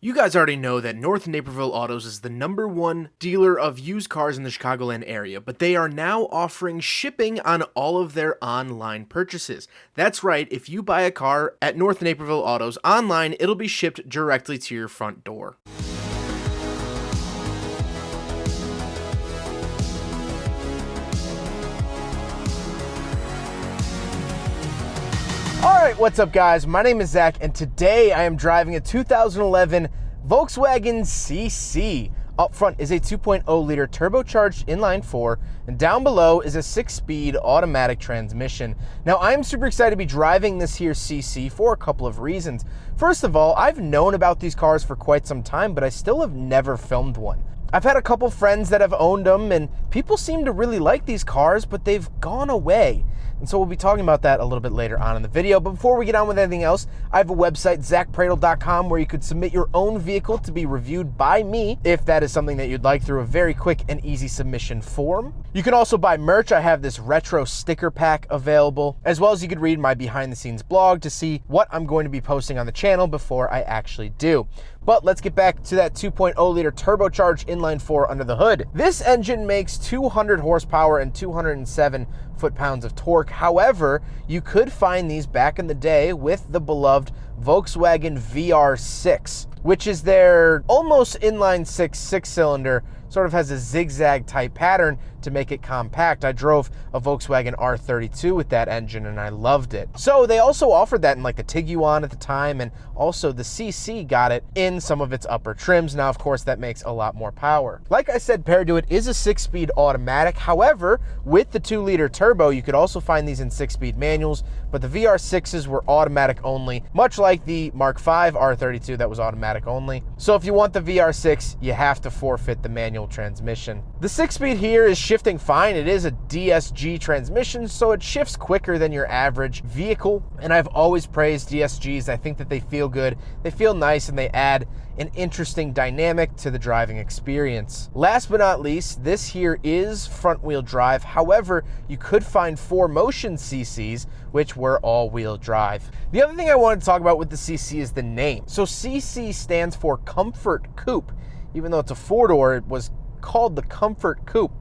You guys already know that North Naperville Autos is the #1 dealer of used cars in the Chicagoland area, but they are now offering shipping on all of their online purchases. That's right, if you buy a car at North Naperville Autos online, it'll be shipped directly to your front door. Alright, what's up guys? My name is Zach, and today I am driving a 2011 Volkswagen CC. Up front is a 2.0 liter turbocharged inline 4, and down below is a 6-speed automatic transmission. Now I'm super excited to be driving this here CC for a couple of reasons. First of all, I've known about these cars for quite some time, but I still have never filmed one. I've had a couple friends that have owned them, and people seem to really like these cars, but they've gone away. And so we'll be talking about that a little bit later on in the video. But before we get on with anything else, I have a website, zackpradel.com, where you could submit your own vehicle to be reviewed by me, if that is something that you'd like, through a very quick and easy submission form. You can also buy merch. I have this retro sticker pack available, as well as you could read my behind the scenes blog to see what I'm going to be posting on the channel before I actually do. But let's get back to that 2.0 liter turbocharged inline 4 under the hood. This engine makes 200 horsepower and 207 foot-pounds of torque. However, you could find these back in the day with the beloved Volkswagen VR6, which is their almost inline six-cylinder, sort of has a zigzag type pattern to make it compact. I drove a Volkswagen R32 with that engine and I loved it. So they also offered that in like the Tiguan at the time, and also the CC got it in some of its upper trims. Now, of course, that makes a lot more power. Like I said, paired to it is a 6-speed automatic. However, with the 2-liter turbo, you could also find these in 6-speed manuals, but the VR6s were automatic only, much like the Mark V R32 that was automatic only. So if you want the VR6, you have to forfeit the manual transmission. The 6-speed here is shifting fine. It is a DSG transmission, so it shifts quicker than your average vehicle, and I've always praised DSGs. I think that they feel good, they feel nice, and they add an interesting dynamic to the driving experience. Last but not least, this here is front-wheel drive. However, you could find 4Motion CCs, which were all-wheel drive. The other thing I wanted to talk about with the CC is the name. So CC stands for Comfort Coupe. Even though it's a 4-door, it was called the Comfort Coupe,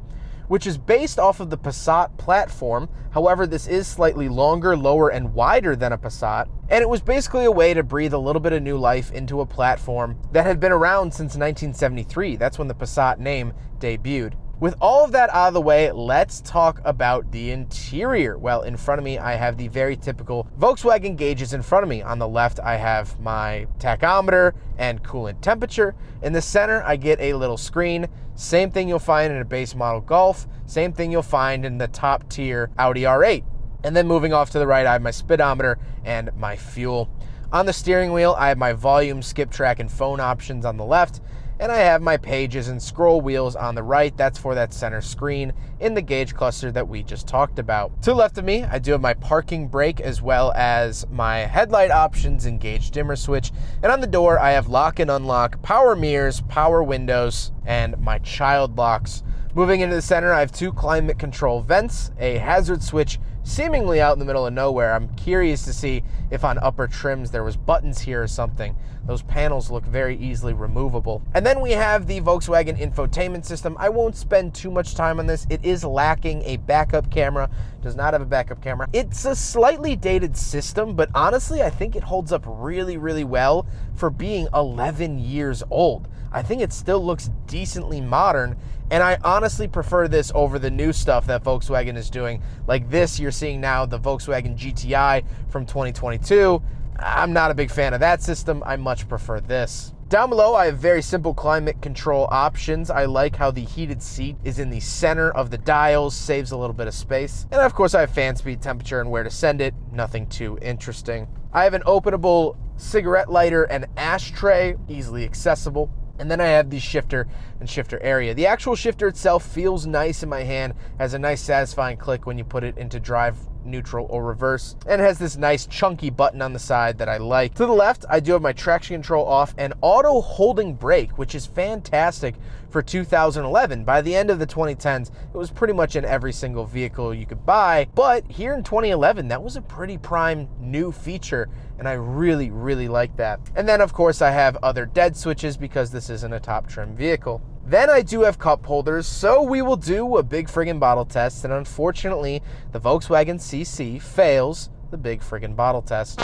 which is based off of the Passat platform. However, this is slightly longer, lower, and wider than a Passat, and it was basically a way to breathe a little bit of new life into a platform that had been around since 1973. That's when the Passat name debuted. With all of that out of the way, let's talk about the interior. Well, in front of me, I have the very typical Volkswagen gauges in front of me. On the left, I have my tachometer and coolant temperature. In the center, I get a little screen. Same thing you'll find in a base model Golf. Same thing you'll find in the top tier Audi R8. And then moving off to the right, I have my speedometer and my fuel. On the steering wheel, I have my volume, skip track, and phone options on the left. And I have my pages and scroll wheels on the right. That's for that center screen in the gauge cluster that we just talked about. To the left of me, I do have my parking brake, as well as my headlight options and gauge dimmer switch. And on the door, I have lock and unlock, power mirrors, power windows, and my child locks. Moving into the center, I have 2 climate control vents, a hazard switch seemingly out in the middle of nowhere. I'm curious to see if on upper trims there was buttons here or something. Those panels look very easily removable. And then we have the Volkswagen infotainment system. I won't spend too much time on this. It is lacking a backup camera. Does not have a backup camera. It's a slightly dated system, but honestly, I think it holds up really, really well for being 11 years old. I think it still looks decently modern, and I honestly prefer this over the new stuff that Volkswagen is doing. Like this you're seeing now, the Volkswagen GTI from 2022. I'm not a big fan of that system. I much prefer this. Down below, I have very simple climate control options. I like how the heated seat is in the center of the dials, saves a little bit of space. And of course, I have fan speed, temperature, and where to send it. Nothing too interesting. I have an openable cigarette lighter and ashtray, easily accessible. And then I have the shifter and shifter area. The actual shifter itself feels nice in my hand, has a nice satisfying click when you put it into drive neutral, or reverse. And it has this nice chunky button on the side that I like. To the left, I do have my traction control off and auto holding brake, which is fantastic for 2011. By the end of the 2010s, it was pretty much in every single vehicle you could buy. But here in 2011, that was a pretty prime new feature, and I really, really like that. And then, of course, I have other dead switches because this isn't a top trim vehicle. Then I do have cup holders, so we will do a big friggin' bottle test, and unfortunately, the Volkswagen CC fails the big friggin' bottle test.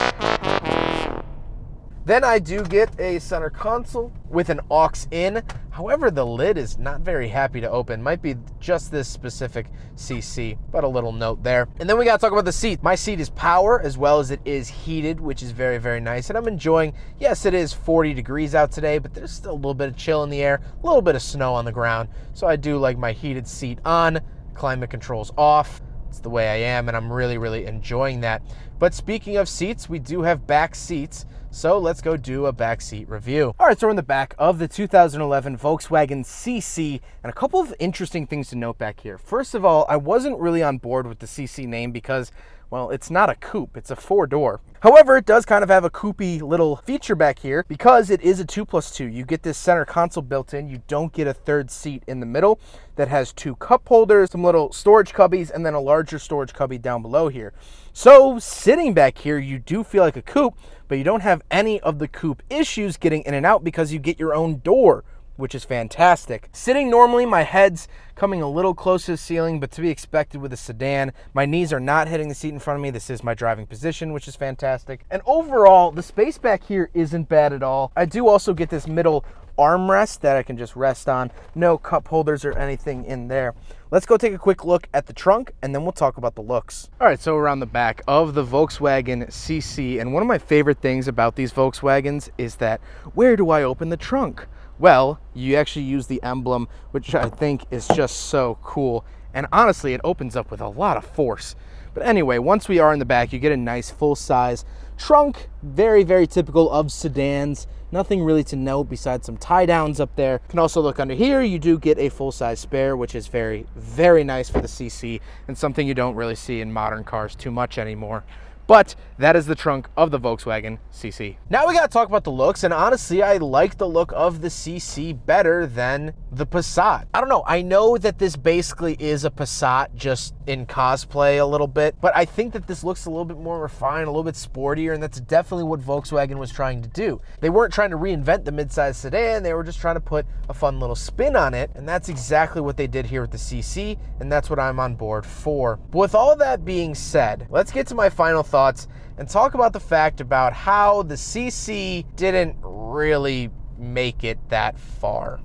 Then I do get a center console with an aux in. However, the lid is not very happy to open. Might be just this specific CC, but a little note there. And then we gotta talk about the seat. My seat is power as well as it is heated, which is very, very nice. And I'm enjoying, yes, it is 40 degrees out today, but there's still a little bit of chill in the air, a little bit of snow on the ground. So I do like my heated seat on, climate controls off. It's the way I am, and I'm really, really enjoying that. But speaking of seats, we do have back seats. So let's go do a back seat review. All right, so we're in the back of the 2011 Volkswagen CC, and a couple of interesting things to note back here. First of all, I wasn't really on board with the CC name because, well, it's not a coupe, it's a 4-door. However, it does kind of have a coupey little feature back here because it is a 2+2. You get this center console built in. You don't get a third seat in the middle that has 2 cup holders, some little storage cubbies, and then a larger storage cubby down below here. So sitting back here, you do feel like a coupe, but you don't have any of the coupe issues getting in and out because you get your own door, which is fantastic. Sitting normally, my head's coming a little close to the ceiling, but to be expected with a sedan. My knees are not hitting the seat in front of me. This is my driving position, which is fantastic. And overall, the space back here isn't bad at all. I do also get this middle armrest that I can just rest on. No cup holders or anything in there. Let's go take a quick look at the trunk, and then we'll talk about the looks. All right, so around the back of the Volkswagen CC, and one of my favorite things about these Volkswagens is that, where do I open the trunk? Well, you actually use the emblem, which I think is just so cool. And honestly, it opens up with a lot of force. But anyway, once we are in the back, you get a nice full-size trunk. Very, very typical of sedans. Nothing really to note besides some tie downs up there. You can also look under here. You do get a full-size spare, which is very, very nice for the CC and something you don't really see in modern cars too much anymore. But that is the trunk of the Volkswagen CC. Now we gotta talk about the looks, and honestly, I like the look of the CC better than the Passat. I don't know, I know that this basically is a Passat just in cosplay a little bit, but I think that this looks a little bit more refined, a little bit sportier, and that's definitely what Volkswagen was trying to do. They weren't trying to reinvent the midsize sedan, they were just trying to put a fun little spin on it, and that's exactly what they did here with the CC, and that's what I'm on board for. But with all that being said, let's get to my final thoughts and talk about the fact about how the CC didn't really make it that far.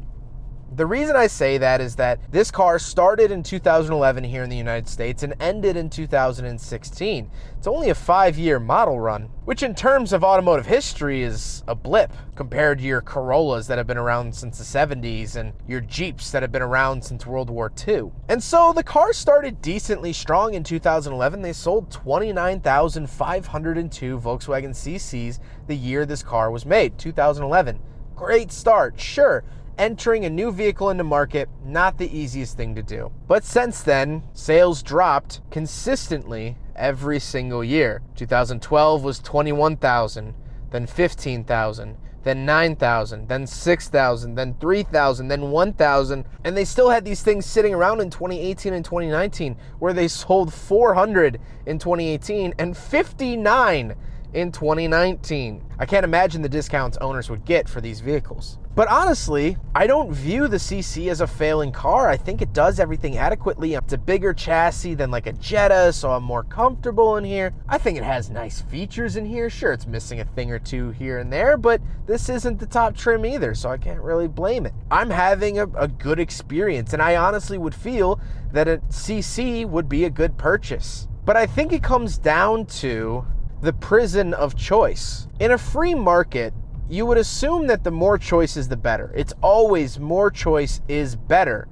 The reason I say that is that this car started in 2011 here in the United States and ended in 2016. It's only a 5-year model run, which in terms of automotive history is a blip compared to your Corollas that have been around since the 70s and your Jeeps that have been around since World War II. And so the car started decently strong in 2011. They sold 29,502 Volkswagen CCs the year this car was made, 2011. Great start, sure. Entering a new vehicle into market, not the easiest thing to do. But since then, sales dropped consistently every single year. 2012 was 21,000, then 15,000, then 9,000, then 6,000, then 3,000, then 1,000, and they still had these things sitting around in 2018 and 2019, where they sold 400 in 2018 and 59 in 2019. I can't imagine the discounts owners would get for these vehicles. But honestly, I don't view the CC as a failing car. I think it does everything adequately. It's a bigger chassis than like a Jetta, so I'm more comfortable in here. I think it has nice features in here. Sure, it's missing a thing or two here and there, but this isn't the top trim either, so I can't really blame it. I'm having a good experience, and I honestly would feel that a CC would be a good purchase. But I think it comes down to the prison of choice. In a free market, you would assume that the more choice is the better. It's always more choice is better.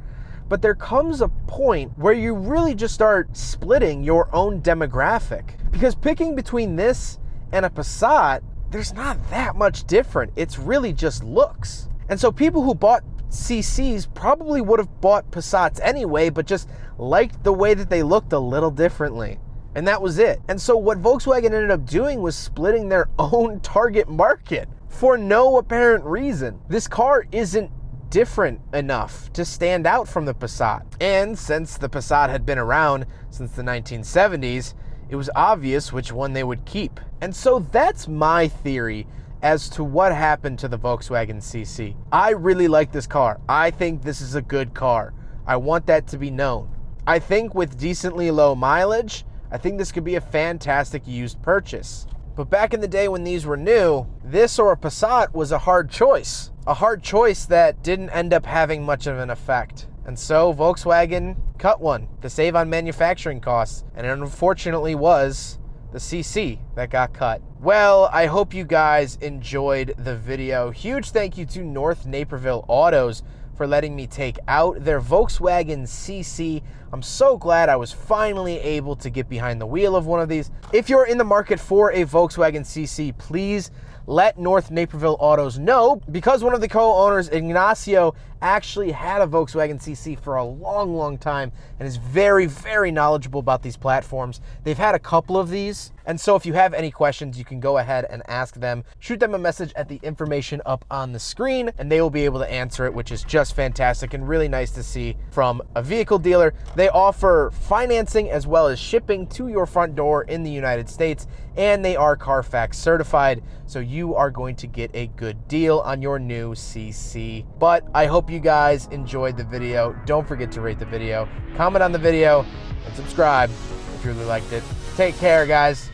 But there comes a point where you really just start splitting your own demographic. Because picking between this and a Passat, there's not that much different. It's really just looks. And so people who bought CCs probably would have bought Passats anyway, but just liked the way that they looked a little differently. and that was it. And so what Volkswagen ended up doing was splitting their own target market for no apparent reason. This car isn't different enough to stand out from the Passat. And since the Passat had been around since the 1970s, it was obvious which one they would keep. And so that's my theory as to what happened to the Volkswagen CC. I really like this car. I think this is a good car. I want that to be known. I think with decently low mileage, I think this could be a fantastic used purchase. But back in the day when these were new, this or a Passat was a hard choice. A hard choice that didn't end up having much of an effect. And so Volkswagen cut one to save on manufacturing costs. And it unfortunately was the CC that got cut. Well, I hope you guys enjoyed the video. Huge thank you to North Naperville Autos for letting me take out their Volkswagen CC. I'm so glad I was finally able to get behind the wheel of one of these. If you're in the market for a Volkswagen CC, please let North Naperville Autos know, because one of the co-owners, Ignacio, actually had a Volkswagen CC for a long time and is very, very knowledgeable about these platforms. They've had a couple of these, and so if you have any questions, you can go ahead and ask them. Shoot them a message at the information up on the screen, and they will be able to answer it, which is just fantastic and really nice to see from a vehicle dealer. They offer financing as well as shipping to your front door in the United States, and they are Carfax certified, so you are going to get a good deal on your new CC. But I hope you guys enjoyed the video. Don't forget to rate the video, comment on the video, and subscribe if you really liked it. Take care, guys.